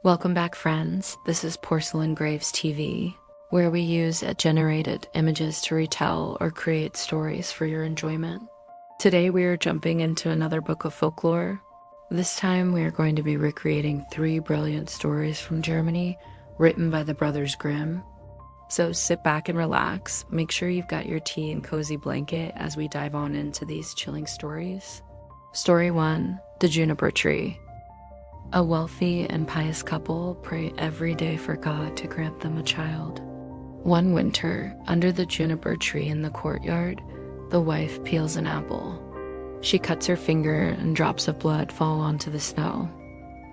Welcome back, friends. This is Porcelain Graves TV, where we use generated images to retell or create stories for your enjoyment. Today we are jumping into another book of folklore. This time we are going to be recreating 3 brilliant stories from Germany, written by the Brothers Grimm. So sit back and relax. Make sure you've got your tea and cozy blanket as we dive on into these chilling stories. Story 1, The Juniper Tree. A wealthy and pious couple pray every day for God to grant them a child. One winter, under the juniper tree in the courtyard, the wife peels an apple. She cuts her finger and drops of blood fall onto the snow.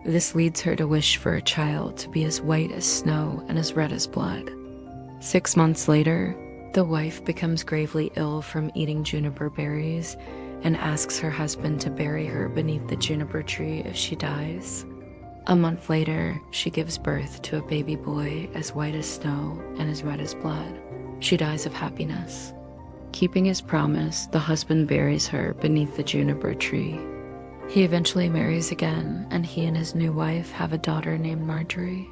This leads her to wish for a child to be as white as snow and as red as blood. 6 months later, the wife becomes gravely ill from eating juniper berries and asks her husband to bury her beneath the juniper tree if she dies. A month later, she gives birth to a baby boy as white as snow and as red as blood. She dies of happiness. Keeping his promise, the husband buries her beneath the juniper tree. He eventually marries again, and he and his new wife have a daughter named Marjorie.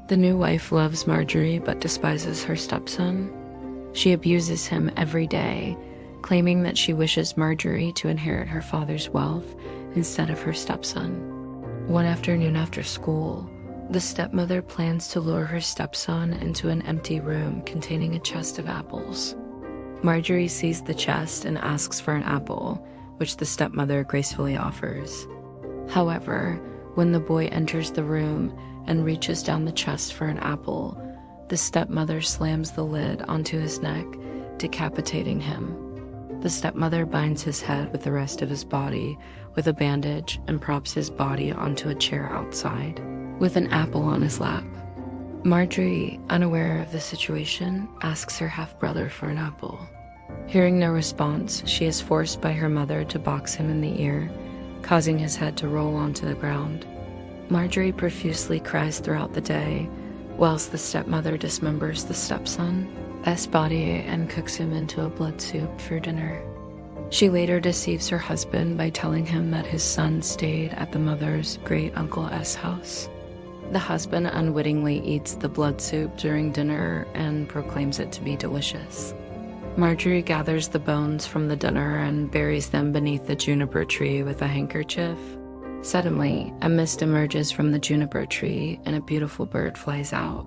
The new wife loves Marjorie but despises her stepson. She abuses him every day, claiming that she wishes Marjorie to inherit her father's wealth instead of her stepson. One afternoon after school, the stepmother plans to lure her stepson into an empty room containing a chest of apples. Marjorie sees the chest and asks for an apple, which the stepmother gracefully offers. However, when the boy enters the room and reaches down the chest for an apple, the stepmother slams the lid onto his neck, decapitating him. The stepmother binds his head with the rest of his body with a bandage and props his body onto a chair outside, with an apple on his lap. Marjorie, unaware of the situation, asks her half-brother for an apple. Hearing no response, she is forced by her mother to box him in the ear, causing his head to roll onto the ground. Marjorie profusely cries throughout the day, whilst the stepmother dismembers the stepson, body, and cooks him into a blood soup for dinner. She later deceives her husband by telling him that his son stayed at the mother's great-uncle S house. The husband unwittingly eats the blood soup during dinner and proclaims it to be delicious. Marjorie gathers the bones from the dinner and buries them beneath the juniper tree with a handkerchief. Suddenly, a mist emerges from the juniper tree and a beautiful bird flies out.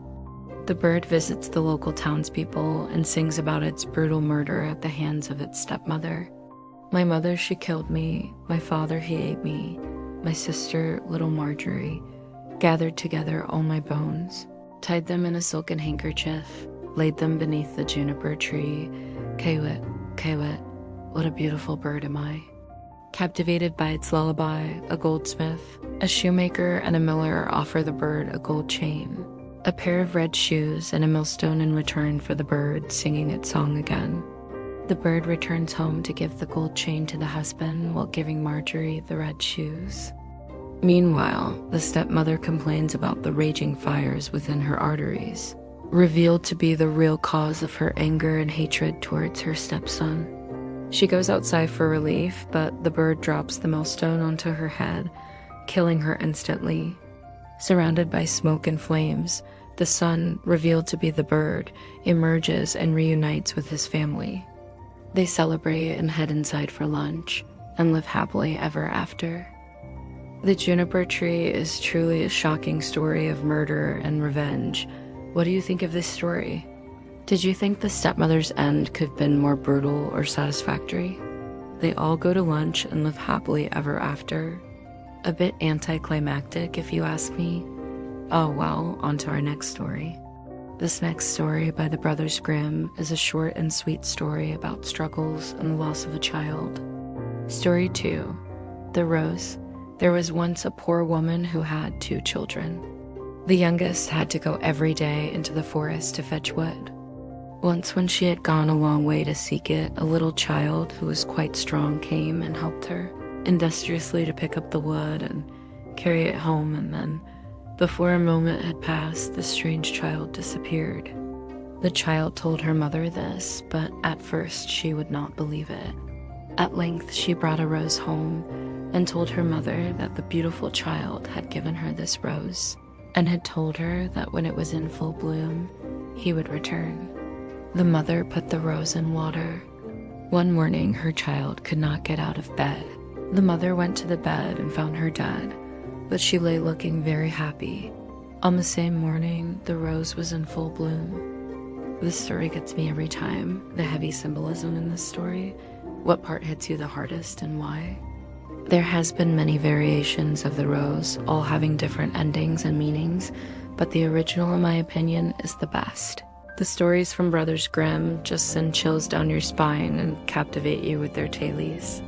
The bird visits the local townspeople and sings about its brutal murder at the hands of its stepmother. My mother, she killed me. My father, he ate me. My sister, little Marjorie, gathered together all my bones, tied them in a silken handkerchief, laid them beneath the juniper tree. Kewit, Kewit, what a beautiful bird am I. Captivated by its lullaby, a goldsmith, a shoemaker, and a miller offer the bird a gold chain, a pair of red shoes, and a millstone in return for the bird singing its song again. The bird returns home to give the gold chain to the husband while giving Marjorie the red shoes. Meanwhile, the stepmother complains about the raging fires within her arteries, revealed to be the real cause of her anger and hatred towards her stepson. She goes outside for relief, but the bird drops the millstone onto her head, killing her instantly. Surrounded by smoke and flames, the son, revealed to be the bird, emerges and reunites with his family. They celebrate and head inside for lunch, and live happily ever after. The juniper tree is truly a shocking story of murder and revenge. What do you think of this story? Did you think the stepmother's end could have been more brutal or satisfactory? They all go to lunch and live happily ever after. A bit anticlimactic, if you ask me. Oh well, on to our next story. This next story by the Brothers Grimm is a short and sweet story about struggles and the loss of a child. Story 2, The Rose. There was once a poor woman who had 2 children. The youngest had to go every day into the forest to fetch wood. Once when she had gone a long way to seek it, a little child who was quite strong came and helped her industriously to pick up the wood and carry it home, and then, before a moment had passed, the strange child disappeared. The child told her mother this, but at first she would not believe it. At length she brought a rose home and told her mother that the beautiful child had given her this rose. and had told her that when it was in full bloom, he would return. The mother put the rose in water. One morning, her child could not get out of bed. The mother went to the bed and found her dead, but she lay looking very happy. On the same morning, the rose was in full bloom. This story gets me every time, the heavy symbolism in this story. What part hits you the hardest and why? There has been many variations of the rose, all having different endings and meanings, but the original, in my opinion, is the best. The stories from Brothers Grimm just send chills down your spine and captivate you with their tales.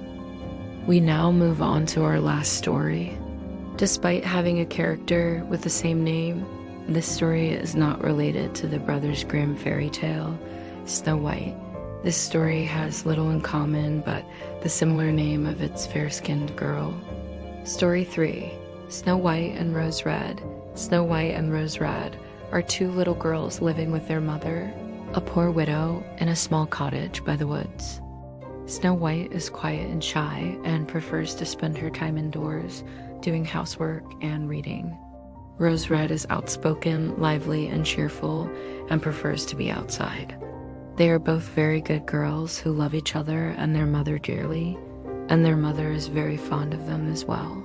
We now move on to our last story. Despite having a character with the same name, this story is not related to the Brothers Grimm fairy tale, Snow White. This story has little in common but the similar name of its fair-skinned girl. Story 3, Snow White and Rose Red. Snow White and Rose Red are two little girls living with their mother, a poor widow, in a small cottage by the woods. Snow White is quiet and shy and prefers to spend her time indoors, doing housework and reading. Rose Red is outspoken, lively, and cheerful, and prefers to be outside. They are both very good girls who love each other and their mother dearly, and their mother is very fond of them as well.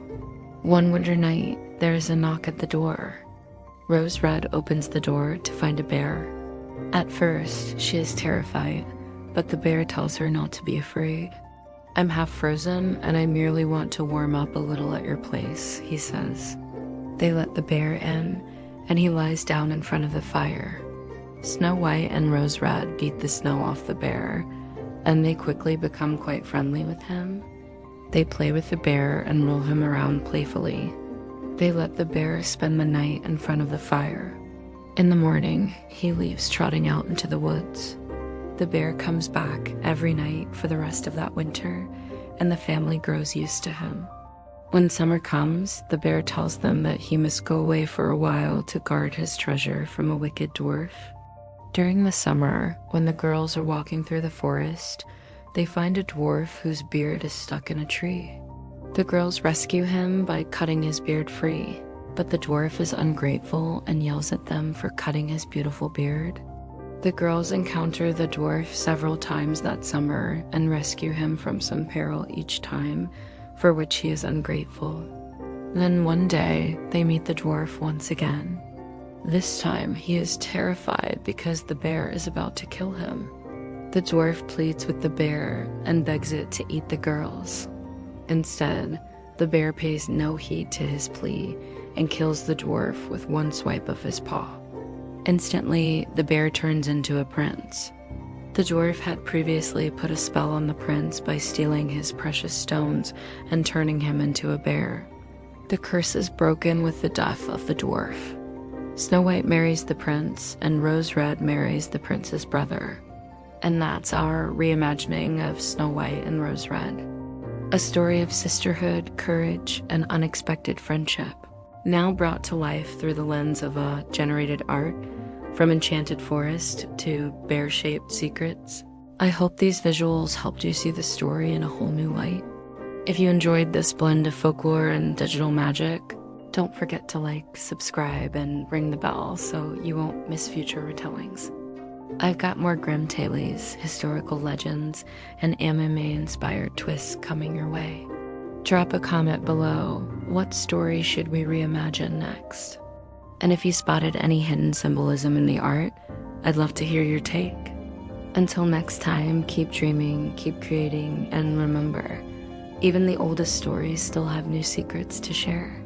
One winter night, there is a knock at the door. Rose Red opens the door to find a bear. At first, she is terrified, but the bear tells her not to be afraid. "I'm half frozen, and I merely want to warm up a little at your place," he says. They let the bear in, and he lies down in front of the fire. Snow White and Rose Red beat the snow off the bear, and they quickly become quite friendly with him. They play with the bear and roll him around playfully. They let the bear spend the night in front of the fire. In the morning, he leaves trotting out into the woods. The bear comes back every night for the rest of that winter, and the family grows used to him. When summer comes, the bear tells them that he must go away for a while to guard his treasure from a wicked dwarf. During the summer, when the girls are walking through the forest, they find a dwarf whose beard is stuck in a tree. The girls rescue him by cutting his beard free, but the dwarf is ungrateful and yells at them for cutting his beautiful beard. The girls encounter the dwarf several times that summer and rescue him from some peril each time, for which he is ungrateful. Then one day, they meet the dwarf once again. This time, he is terrified because the bear is about to kill him. The dwarf pleads with the bear and begs it to eat the girls. Instead, the bear pays no heed to his plea and kills the dwarf with one swipe of his paw. Instantly, the bear turns into a prince. The dwarf had previously put a spell on the prince by stealing his precious stones and turning him into a bear. The curse is broken with the death of the dwarf. Snow White marries the prince, and Rose Red marries the prince's brother. And that's our reimagining of Snow White and Rose Red. A story of sisterhood, courage, and unexpected friendship, now brought to life through the lens of a generated art, from enchanted forest to bear-shaped secrets. I hope these visuals helped you see the story in a whole new light. If you enjoyed this blend of folklore and digital magic, don't forget to like, subscribe, and ring the bell so you won't miss future retellings. I've got more Grimm tales, historical legends, and anime-inspired twists coming your way. Drop a comment below. What story should we reimagine next? And if you spotted any hidden symbolism in the art, I'd love to hear your take. Until next time, keep dreaming, keep creating, and remember, even the oldest stories still have new secrets to share.